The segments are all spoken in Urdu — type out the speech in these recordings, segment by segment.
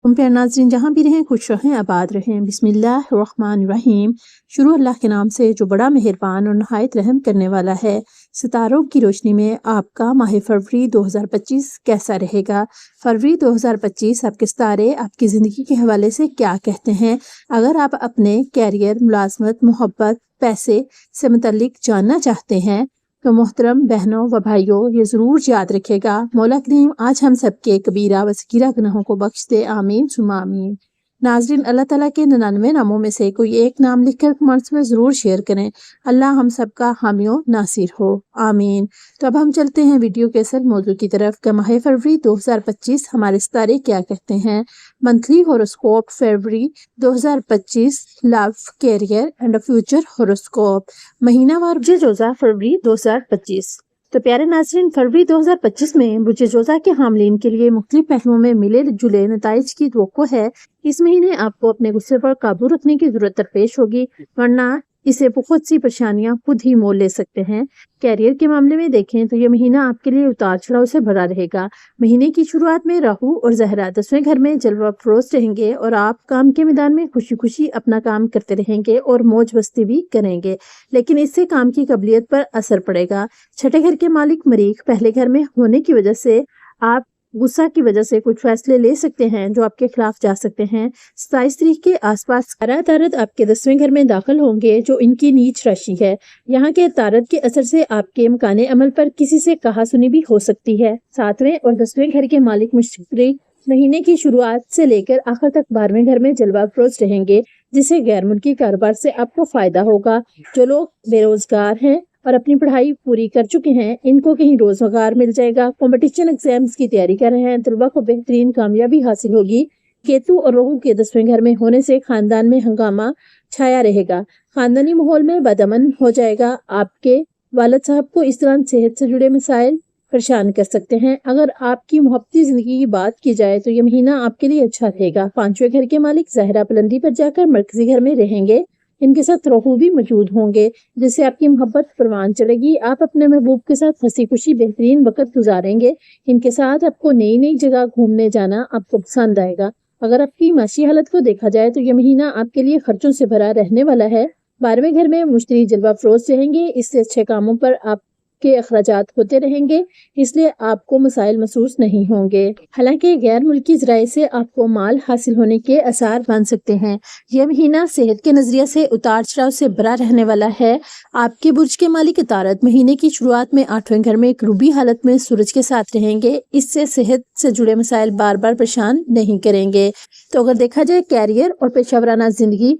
تم پیارے ناظرین جہاں بھی رہیں خوش رہیں آباد رہیں۔ بسم اللہ الرحمن الرحیم۔ شروع اللہ کے نام سے جو بڑا مہربان اور نہایت رحم کرنے والا ہے۔ ستاروں کی روشنی میں آپ کا ماہ فروری 2025 کیسا رہے گا؟ فروری 2025 آپ کے ستارے آپ کی زندگی کے حوالے سے کیا کہتے ہیں؟ اگر آپ اپنے کیریئر، ملازمت، محبت، پیسے سے متعلق جاننا چاہتے ہیں تو محترم بہنوں و بھائیوں یہ ضرور یاد رکھے گا، مولا کریم آج ہم سب کے کبیرہ و صغیرہ گناہوں کو بخش دے، آمین ثم آمین۔ ناظرین، اللہ تعالیٰ کے 99 ناموں میں سے کوئی ایک نام لکھ کر کمنٹس میں ضرور شیئر کریں۔ اللہ ہم سب کا حامی و ناصر ہو، آمین۔ تو اب ہم چلتے ہیں ویڈیو کے اصل موضوع کی طرف کہ ماہ فروری 2025 ہمارے ستارے کیا کہتے ہیں۔ Monthly horoscope February 2025، love, career and future horoscope, مہینہ وار برج جوزہ فروری 2025۔ تو پیارے ناظرین، فروری 2025 میں برج جوزہ کے حاملین کے لیے مختلف پہلوؤں میں ملے جلے نتائج کی توقع ہے۔ اس مہینے آپ کو اپنے غصے پر قابو رکھنے کی ضرورت درپیش ہوگی، ورنہ اسے بہت سی پریشانیاں خود ہی مول لے سکتے ہیں۔ کیریئر کے معاملے میں دیکھیں تو یہ مہینہ آپ کے لیے اتار چڑھاؤ سے بھرا رہے گا۔ مہینے کی شروعات میں راہو اور زہرہ 10ویں گھر میں جلوہ افروز رہیں گے اور آپ کام کے میدان میں خوشی خوشی اپنا کام کرتے رہیں گے اور موج مستی بھی کریں گے، لیکن اس سے کام کی قابلیت پر اثر پڑے گا۔ چھٹے گھر کے مالک مریخ پہلے گھر میں ہونے کی وجہ سے آپ غصہ کی وجہ سے کچھ فیصلے لے سکتے ہیں جو آپ کے خلاف جا سکتے ہیں۔ 27 تاریخ کے آس پاس عطارد آپ کے 10ویں گھر میں داخل ہوں گے جو ان کی نیچ راشی ہے۔ یہاں کے عطارد کے اثر سے آپ کے مکان عمل پر کسی سے کہا سنی بھی ہو سکتی ہے۔ 7ویں اور 10ویں گھر کے مالک مشتری مہینے کی شروعات سے لے کر آخر تک 12ویں گھر میں جلوہ افروز رہیں گے، جس سے غیر ملکی کاروبار سے آپ کو فائدہ ہوگا۔ جو لوگ بے روزگار ہیں اور اپنی پڑھائی پوری کر چکے ہیں ان کو کہیں روزگار مل جائے گا۔ کمپٹیشن ایگزامز کی تیاری کر رہے ہیں طلبہ کو بہترین کامیابی حاصل ہوگی۔ کیتو اور راہو کے 10ویں گھر میں ہونے سے خاندان میں ہنگامہ چھایا رہے گا، خاندانی ماحول میں بدامن ہو جائے گا۔ آپ کے والد صاحب کو اس دوران صحت سے جڑے مسائل پریشان کر سکتے ہیں۔ اگر آپ کی محبتی زندگی کی بات کی جائے تو یہ مہینہ آپ کے لیے اچھا رہے گا۔ 5ویں گھر کے مالک زہرہ بلندی پر جا کر مرکزی گھر میں رہیں گے، ان کے ساتھ راہو بھی موجود ہوں گے جس سے آپ کی محبت پروان چڑھے گی۔ آپ اپنے محبوب کے ساتھ ہنسی خوشی بہترین وقت گزاریں گے، ان کے ساتھ آپ کو نئی نئی جگہ گھومنے جانا آپ کو پسند آئے گا۔ اگر آپ کی معاشی حالت کو دیکھا جائے تو یہ مہینہ آپ کے لیے خرچوں سے بھرا رہنے والا ہے۔ 12ویں گھر میں مشتری جلوہ افروز رہیں گے، اس سے اچھے کاموں پر آپ کے اخراجات ہوتے رہیں گے، اس لیے آپ کو مسائل محسوس نہیں ہوں گے۔ حالانکہ غیر ملکی ذرائع سے آپ کو مال حاصل ہونے کے آثار بن سکتے ہیں۔ یہ مہینہ صحت کے نظریے سے اتار چڑھاؤ سے بھرا رہنے والا ہے۔ آپ کے برج کے مالک عطارد مہینے کی شروعات میں 8ویں گھر میں غروبی حالت میں سورج کے ساتھ رہیں گے، اس سے صحت سے جڑے مسائل بار بار پریشان نہیں کریں گے۔ تو اگر دیکھا جائے کیریئر اور پیشہ ورانہ زندگی،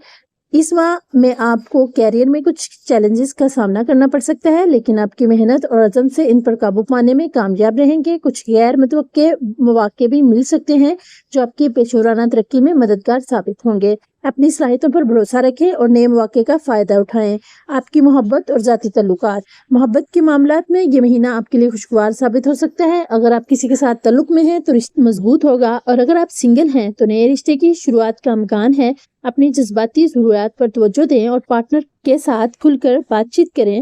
اس ماہ میں آپ کو کیریئر میں کچھ چیلنجز کا سامنا کرنا پڑ سکتا ہے، لیکن آپ کی محنت اور عزم سے ان پر قابو پانے میں کامیاب رہیں گے۔ کچھ غیر متوقع مواقع بھی مل سکتے ہیں جو آپ کی پیشہ ورانہ ترقی میں مددگار ثابت ہوں گے۔ اپنی صلاحیتوں پر بھروسہ رکھیں اور نئے مواقع کا فائدہ اٹھائیں۔ آپ کی محبت اور ذاتی تعلقات، محبت کے معاملات میں یہ مہینہ آپ کے لیے خوشگوار ثابت ہو سکتا ہے۔ اگر آپ کسی کے ساتھ تعلق میں ہیں تو رشتہ مضبوط ہوگا، اور اگر آپ سنگل ہیں تو نئے رشتے کی شروعات کا امکان ہے۔ اپنی جذباتی ضروریات پر توجہ دیں اور پارٹنر کے ساتھ کھل کر بات چیت کریں۔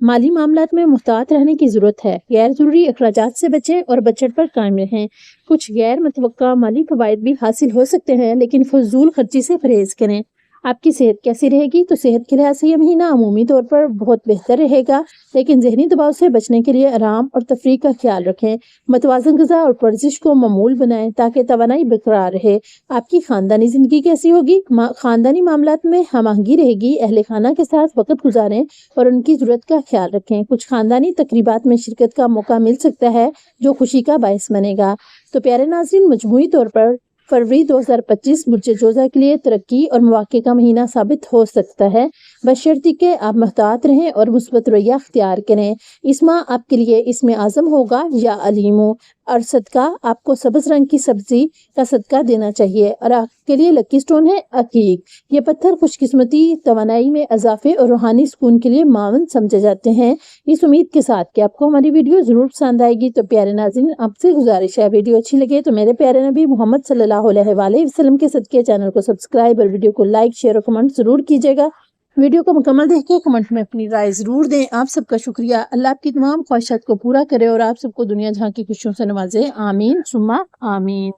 مالی معاملات میں محتاط رہنے کی ضرورت ہے۔ غیر ضروری اخراجات سے بچیں اور بجٹ پر قائم رہیں۔ کچھ غیر متوقع مالی فوائد بھی حاصل ہو سکتے ہیں، لیکن فضول خرچی سے پرہیز کریں۔ آپ کی صحت کیسی رہے گی؟ تو صحت کے لحاظ سے یہ مہینہ عمومی طور پر بہت بہتر رہے گا، لیکن ذہنی دباؤ سے بچنے کے لیے آرام اور تفریح کا خیال رکھیں۔ متوازن غذا اور ورزش کو معمول بنائیں تاکہ توانائی برقرار رہے۔ آپ کی خاندانی زندگی کیسی ہوگی؟ خاندانی معاملات میں ہم آہنگی رہے گی۔ اہل خانہ کے ساتھ وقت گزاریں اور ان کی ضرورت کا خیال رکھیں۔ کچھ خاندانی تقریبات میں شرکت کا موقع مل سکتا ہے جو خوشی کا باعث بنے گا۔ تو پیارے ناظرین، مجموعی طور پر فروری 2025 برج جوزہ کے لیے ترقی اور مواقع کا مہینہ ثابت ہو سکتا ہے، بشرطیکہ کہ آپ محتاط رہیں اور مثبت رویہ اختیار کریں۔ اس ماہ آپ کے لیے اسم اعظم ہوگا یا علیمو، اور صدقہ آپ کو سبز رنگ کی سبزی کا صدقہ دینا چاہیے، اور آپ کے لیے لکی سٹون ہے عقیق۔ یہ پتھر خوش قسمتی، توانائی میں اضافے اور روحانی سکون کے لیے معاون سمجھے جاتے ہیں۔ اس امید کے ساتھ کہ آپ کو ہماری ویڈیو ضرور پسند آئے گی، تو پیارے ناظرین آپ سے گزارش ہے ویڈیو اچھی لگے تو میرے پیارے نبی محمد صلی اللہ علیہ وآلہ وسلم کے صدقے چینل کو سبسکرائب اور ویڈیو کو لائک، شیئر اور کمنٹ ضرور کیجیے گا۔ ویڈیو کو مکمل دیکھ کے کمنٹ میں اپنی رائے ضرور دیں۔ آپ سب کا شکریہ۔ اللہ آپ کی تمام خواہشات کو پورا کرے اور آپ سب کو دنیا جہاں کی خوشیوں سے نوازے، آمین ثم آمین۔